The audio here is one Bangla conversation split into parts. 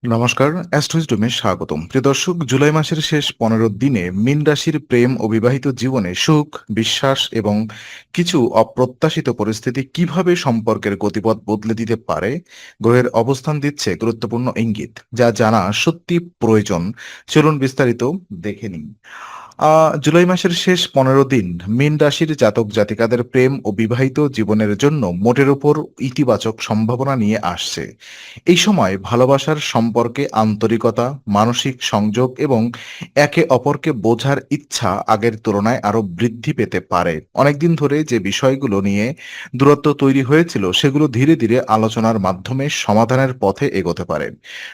নমস্কার, অ্যাস্ট্রোইজডমে স্বাগতম। প্রিয় দর্শক, জুলাই মাসের শেষ ১৫ দিনে মীন রাশির প্রেম ও বিবাহিত জীবনে সুখ, বিশ্বাস এবং কিছু অপ্রত্যাশিত পরিস্থিতি কিভাবে সম্পর্কের গতিপথ বদলে দিতে পারে, গ্রহের অবস্থান দিচ্ছে গুরুত্বপূর্ণ ইঙ্গিত, যা জানা সত্যি প্রয়োজন। চলুন বিস্তারিত দেখে নিই। জুলাই মাসের শেষ ১৫ দিন মীন রাশির জাতক জাতিকাদের প্রেম ও বিবাহিত জীবনের জন্য মোটের উপর ইতিবাচক সম্ভাবনা নিয়ে আসছে। এই সময় ভালোবাসার সম্পর্কে আন্তরিকতা, মানসিক সংযোগ এবং একে অপরকে বোঝার ইচ্ছা আগের তুলনায় আরো বৃদ্ধি পেতে পারে। অনেকদিন ধরে যে বিষয়গুলো নিয়ে দূরত্ব তৈরি হয়েছিল, সেগুলো ধীরে ধীরে আলোচনার মাধ্যমে সমাধানের পথে এগোতে পারে।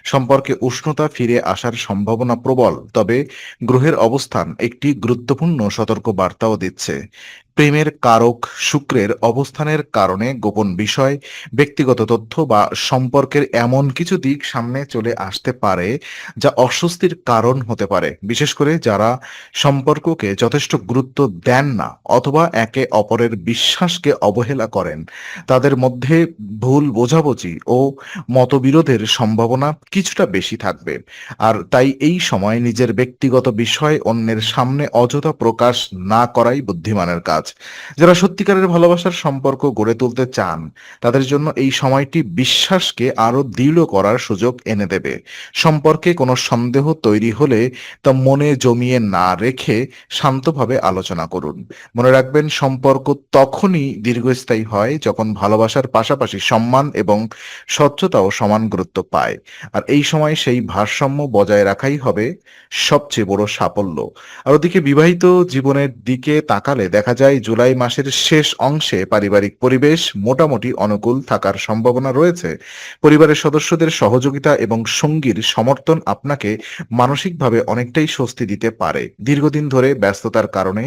সম্পর্কে উষ্ণতা ফিরে আসার সম্ভাবনা প্রবল, তবে গ্রহের অবস্থান একটি গুরুত্বপূর্ণ সতর্ক বার্তাও দিচ্ছে। প্রেমের কারক শুক্রের অবস্থানের কারণে গোপন বিষয়, ব্যক্তিগত তথ্য বা সম্পর্কের এমন কিছু দিক সামনে চলে আসতে পারে যা অস্বস্তির কারণ হতে পারে, বিশেষ করে যারা সম্পর্ককে যথেষ্ট গুরুত্ব দেন না অথবা একে অপরের বিশ্বাসকে অবহেলা করেন। তাদের মধ্যে ভুল বোঝাবুঝি ও মতবিরোধের সম্ভাবনা কিছুটা বেশি থাকবে। আর তাই এই সময় নিজের ব্যক্তিগত বিষয় অন্যের সামনে অযথা প্রকাশ না করাই বুদ্ধিমানের কাজ। যারা সত্যিকারের ভালোবাসার সম্পর্ক গড়ে তুলতে চান, তাদের জন্য এই সময়টি বিশ্বাসকে আরো দৃঢ় করার সুযোগ এনে দেবে। সম্পর্কে কোনো সন্দেহ তৈরি হলে তা মনে জমিয়ে না রেখে শান্তভাবে আলোচনা করুন। মনে রাখবেন, সম্পর্ক তখনই দীর্ঘস্থায়ী হয় যখন ভালোবাসার পাশাপাশি সম্মান এবং স্বচ্ছতাও সমান গুরুত্ব পায়। আর এই সময় সেই ভারসাম্য বজায় রাখাই হবে সবচেয়ে বড় সাফল্য। আর ওদিকে বিবাহিত জীবনের দিকে তাকালে দেখা যায় জুলাই মাসের শেষ অংশে পারিবারিক পরিবেশ মোটামুটি অনুকূল থাকার সম্ভাবনা রয়েছে। পরিবারের সদস্যদের সহযোগিতা এবং সঙ্গীর সমর্থন আপনাকে মানসিকভাবে অনেকটাই স্বস্তি দিতে পারে। দীর্ঘদিন ধরে ব্যস্ততার কারণে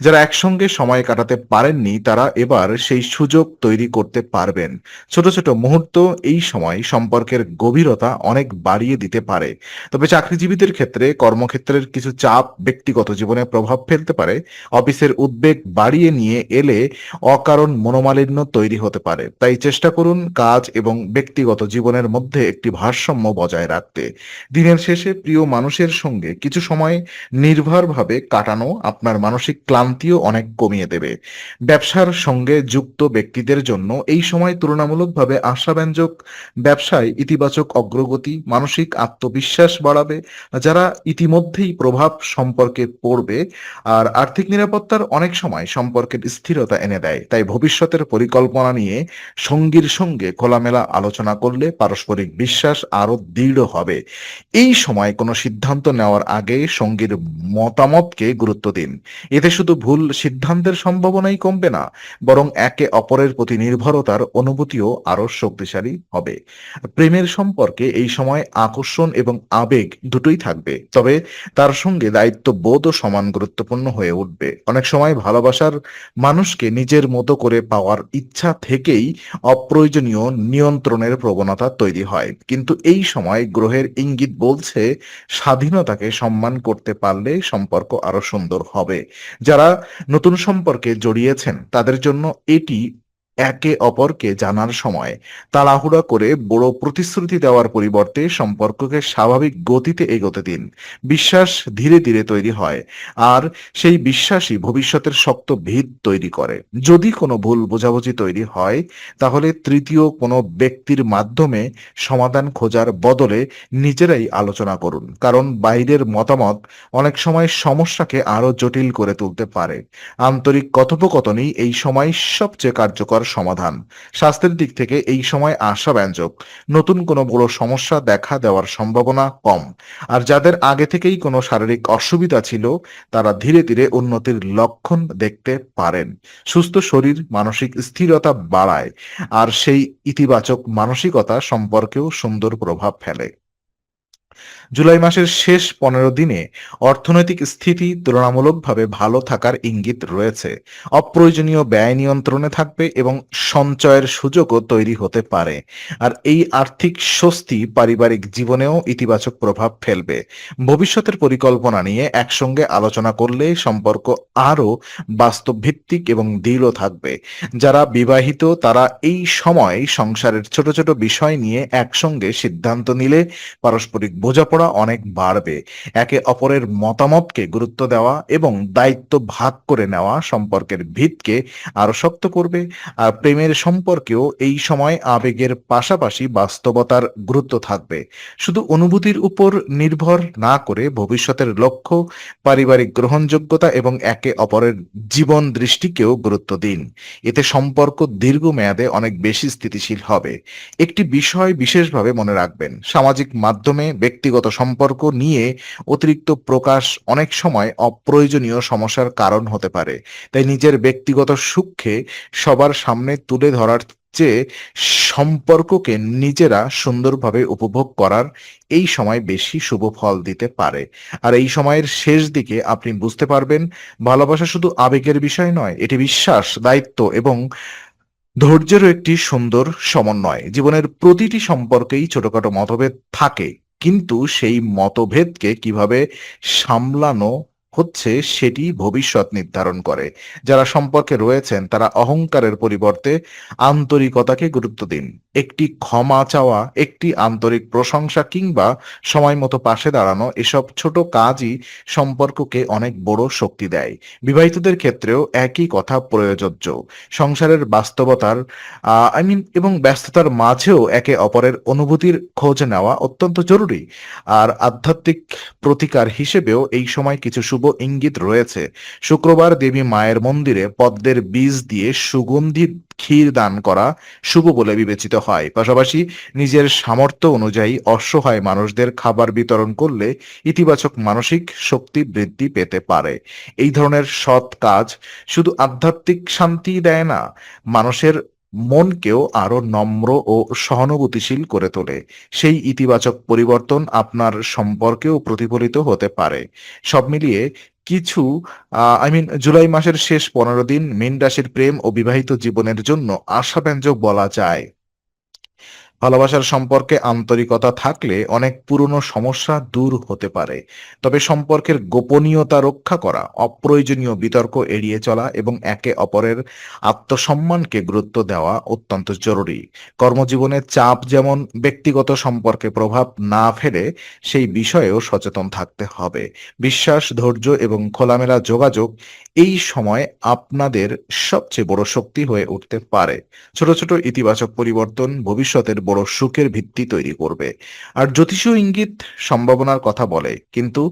যারা একসঙ্গে সময় কাটাতে পারেননি, তারা এবার সেই সুযোগ তৈরি করতে পারবেন। ছোট ছোট মুহূর্ত এই সময় সম্পর্কের গভীরতা অনেক বাড়িয়ে দিতে পারে। তবে চাকরিজীবীদের ক্ষেত্রে কর্মক্ষেত্রের কিছু চাপ ব্যক্তিগত জীবনে প্রভাব ফেলতে পারে। অফিসের উদ্বেগ বাড়িয়ে নিয়ে এলে অকারণ মনোমালিন্য তৈরি হতে পারে। তাই চেষ্টা করুন কাজ এবং ব্যক্তিগত জীবনের মধ্যে একটি ভারসাম্য বজায় রাখতে। দিনের শেষে প্রিয় মানুষের সঙ্গে কিছু সময় নির্ভরভাবে কাটানো আপনার মানসিক ক্লান্তিও অনেক কমিয়ে দেবে। ব্যবসার সঙ্গে যুক্ত ব্যক্তিদের জন্য এই সময় তুলনামূলকভাবে আশাব্যঞ্জক। ব্যবসায় ইতিবাচক অগ্রগতি মানসিক আত্মবিশ্বাস বাড়াবে। যারা ইতিমধ্যেই প্রভাব সম্পর্কে পড়বে। আর আর্থিক নিরাপত্তার অনেক সময় সম্পর্কের স্থিরতা এনে দেয়। তাই ভবিষ্যতের পরিকল্পনা নিয়ে সঙ্গীর সঙ্গে খোলামেলা আলোচনা করলে পারস্পরিক বিশ্বাস আরো দৃঢ় হবে। এই সময় কোনো সিদ্ধান্ত নেওয়ার আগে সঙ্গীর মতামতকে গুরুত্ব দিন। এতে শুধু ভুল সিদ্ধান্তের সম্ভাবনাই কমবে না, বরং একে অপরের প্রতি নির্ভরতার অনুভূতিও আরো শক্তিশালী হবে। প্রেমের সম্পর্কে এই সময় আকর্ষণ এবং আবেগ দুটোই থাকবে, তবে তার সঙ্গে দায়িত্ববোধও সমান গুরুত্বপূর্ণ হয়ে উঠবে। অনেক সময় ভালোবাসার মানুষকে নিজের মতো করে পাওয়ার ইচ্ছা থেকেই অপ্রয়োজনীয় নিয়ন্ত্রণের প্রবণতা তৈরি হয়। কিন্তু এই সময় গ্রহের ইঙ্গিত বলছে স্বাধীনতাকে সম্মান করতে পারলে সম্পর্ক আরো সুন্দর হবে। যারা নতুন সম্পর্কে জড়িয়েছেন, তাদের জন্য এটি একে অপরকে জানার সময়। তাড়াহুড়া করে বড় প্রতিশ্রুতি দেওয়ার পরিবর্তে সম্পর্ককে স্বাভাবিক গতিতে এগোতে দিন। বিশ্বাস ধীরে ধীরে তৈরি হয়, আর সেই বিশ্বাসই ভবিষ্যতের শক্ত ভিত তৈরি করে। যদি কোনো ভুল বোঝাবুঝি তৈরি হয়, তাহলে তৃতীয় কোনো ব্যক্তির মাধ্যমে সমাধান খোঁজার বদলে নিজেরাই আলোচনা করুন, কারণ বাইরের মতামত অনেক সময় সমস্যাকে আরো জটিল করে তুলতে পারে। আন্তরিক কথোপকথনই এই সময় সবচেয়ে কার্যকর সমাধান। স্বাস্থ্যের দিক থেকে এই সময় আশাব্যঞ্জক। নতুন কোনো বড় সমস্যা দেখা দেওয়ার সম্ভাবনা কম। আর যাদের আগে থেকেই কোনো শারীরিক অসুবিধা ছিল, তারা ধীরে ধীরে উন্নতির লক্ষণ দেখতে পারেন। সুস্থ শরীর মানসিক স্থিরতা বাড়ায়, আর সেই ইতিবাচক মানসিকতা সম্পর্কেও সুন্দর প্রভাব ফেলে। জুলাই মাসের শেষ ১৫ দিনে অর্থনৈতিক স্থিতি তুলনামূলকভাবে ভালো থাকার ইঙ্গিত রয়েছে। অপ্রয়োজনীয় ব্যয় নিয়ন্ত্রণে থাকবে এবং সঞ্চয়ের সুযোগও তৈরি হতে পারে। আর এই আর্থিক স্বস্তি পারিবারিক জীবনেও ইতিবাচক প্রভাব ফেলবে। ভবিষ্যতের পরিকল্পনা নিয়ে একসঙ্গে আলোচনা করলে সম্পর্ক আরও বাস্তবভিত্তিক এবং দৃঢ় থাকবে। যারা বিবাহিত তারা এই সময় সংসারের ছোট ছোট বিষয় নিয়ে একসঙ্গে সিদ্ধান্ত নিলে পারস্পরিক বোঝাপড়া অনেক বাড়বে। একে অপরের মতামতকে গুরুত্ব দেওয়া এবং দায়িত্ব ভাগ করে নেওয়া সম্পর্কের ভিতকে আরো শক্ত করবে। আর প্রেমের সম্পর্কেও এই সময় আবেগের পাশাপাশি বাস্তবতার গুরুত্ব থাকবে। শুধু অনুভূতির উপর নির্ভর না করে ভবিষ্যতের লক্ষ্য, পারিবারিক গ্রহণযোগ্যতা এবং একে অপরের জীবন দৃষ্টিকেও গুরুত্ব দিন। এতে সম্পর্ক দীর্ঘমেয়াদে অনেক বেশি স্থিতিশীল হবে। একটি বিষয় বিশেষভাবে মনে রাখবেন, সামাজিক মাধ্যমে ব্যক্তিগত সম্পর্ক নিয়ে অতিরিক্ত প্রকাশ অনেক সময় অপ্রয়োজনীয় সমস্যার কারণ হতে পারে। তাই নিজের ব্যক্তিগত সুখকে সবার সামনে তুলে ধরার চেয়ে সম্পর্ককে নিজেরা সুন্দরভাবে উপভোগ করার এই সময় বেশি শুভ ফল দিতে পারে। আর এই সময়ের শেষ দিকে আপনি বুঝতে পারবেন ভালোবাসা শুধু আবেগের বিষয় নয়, এটি বিশ্বাস, দায়িত্ব এবং ধৈর্যেরও একটি সুন্দর সমন্বয়। জীবনের প্রতিটি সম্পর্কেই ছোটখাটো মতভেদ থাকে, কিন্তু সেই মতভেদকে কিভাবে সামলানো হচ্ছে সেটি ভবিষ্যৎ নির্ধারণ করে। যারা সম্পর্কে রয়েছেন তারা অহংকারের পরিবর্তে আন্তরিকতাকে গুরুত্ব দিন। একটি ক্ষমা চাওয়া, একটি আন্তরিক প্রশংসা কিংবা সময় মতো পাশে দাঁড়ানো, এসব ছোট কাজই সম্পর্ককে অনেক বড় শক্তি দেয়। বিবাহিতদের ক্ষেত্রেও একই কথা প্রযোজ্য। সংসারের বাস্তবতার এবং ব্যস্ততার মাঝেও একে অপরের অনুভূতির খোঁজ নেওয়া অত্যন্ত জরুরি। আর আধ্যাত্মিক প্রতিকার হিসেবেও এই সময় কিছু শুভ ইঙ্গিত রয়েছে। শুক্রবার দেবী মায়ের মন্দিরে পদ্মের বীজ দিয়ে সুগন্ধি ক্ষীর দান করা শুভ বলে বিবেচিত হয়। পাশাপাশি নিজের সামর্থ্য অনুযায়ী অসহায় মানুষদের খাবার বিতরণ করলে ইতিবাচক মানসিক শক্তি বৃদ্ধি পেতে পারে। এই ধরনের সৎ কাজ শুধু আধ্যাত্মিক শান্তি দেয় না, মানুষের মনকেও আরো নম্র ও সহানুভূতিশীল করে তোলে। সেই ইতিবাচক পরিবর্তন আপনার সম্পর্কেও প্রতিফলিত হতে পারে। সব মিলিয়ে কিছু জুলাই মাসের শেষ ১৫ দিন মীন রাশির প্রেম ও বিবাহিত জীবনের জন্য আশাব্যঞ্জক বলা যায়। ভালোবাসার সম্পর্কে আন্তরিকতা থাকলে অনেক পুরনো সমস্যা দূর হতে পারে। তবে সম্পর্কের গোপনীয়তা রক্ষা করা, অপ্রয়োজনীয় বিতর্ক এড়িয়ে চলা এবং একে অপরের আত্মসম্মানকে গুরুত্ব দেওয়া অত্যন্ত জরুরি। কর্মজীবনে চাপ যেমন ব্যক্তিগত সম্পর্কে প্রভাব না ফেলে সেই বিষয়েও সচেতন থাকতে হবে। বিশ্বাস, ধৈর্য এবং খোলামেলা যোগাযোগ এই সময় আপনাদের সবচেয়ে বড় শক্তি হয়ে উঠতে পারে। ছোট ছোট ইতিবাচক পরিবর্তন ভবিষ্যতের বড় সুখের ভিত্তি তৈরি করবে। আর জ্যোতিষীয় ইঙ্গিত সম্ভাবনার কথা বলে, কিন্তু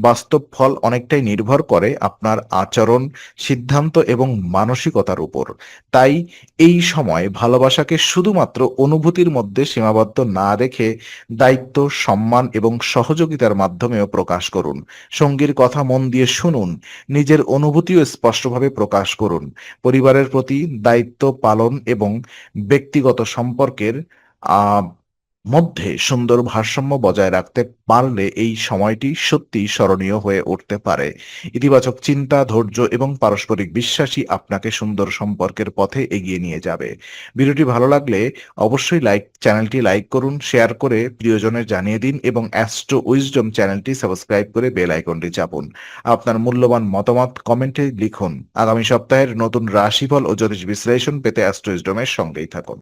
বাস্তব ফল অনেকটাই নির্ভর করে আপনার আচরণ, সিদ্ধান্ত এবং মানসিকতার উপর। তাই এই সময় ভালোবাসাকে শুধুমাত্র অনুভূতির মধ্যে সীমাবদ্ধ না রেখে দায়িত্ব, সম্মান এবং সহযোগিতার মাধ্যমেও প্রকাশ করুন। সঙ্গীর কথা মন দিয়ে শুনুন, নিজের অনুভূতিও স্পষ্টভাবে প্রকাশ করুন। পরিবারের প্রতি দায়িত্ব পালন এবং ব্যক্তিগত সম্পর্কের আহ মধ্যে সুন্দর ভারসাম্য বজায় রাখতে পারলে এই সময়টি সত্যি স্মরণীয় হয়ে উঠতে পারে। ইতিবাচক চিন্তা, ধৈর্য এবং পারস্পরিক বিশ্বাসই আপনাকে সুন্দর সম্পর্কের পথে এগিয়ে নিয়ে যাবে। ভিডিওটি ভালো লাগলে অবশ্যই চ্যানেলটি লাইক করুন, শেয়ার করে প্রিয়জনের জানিয়ে দিন এবং অ্যাস্ট্রো উইজডম চ্যানেলটি সাবস্ক্রাইব করে বেল আইকনটি চাপুন। আপনার মূল্যবান মতামত কমেন্টে লিখুন। আগামী সপ্তাহের নতুন রাশিফল ও জ্যোতিষ বিশ্লেষণ পেতে অ্যাস্ট্রো উইজডমের সঙ্গেই থাকুন।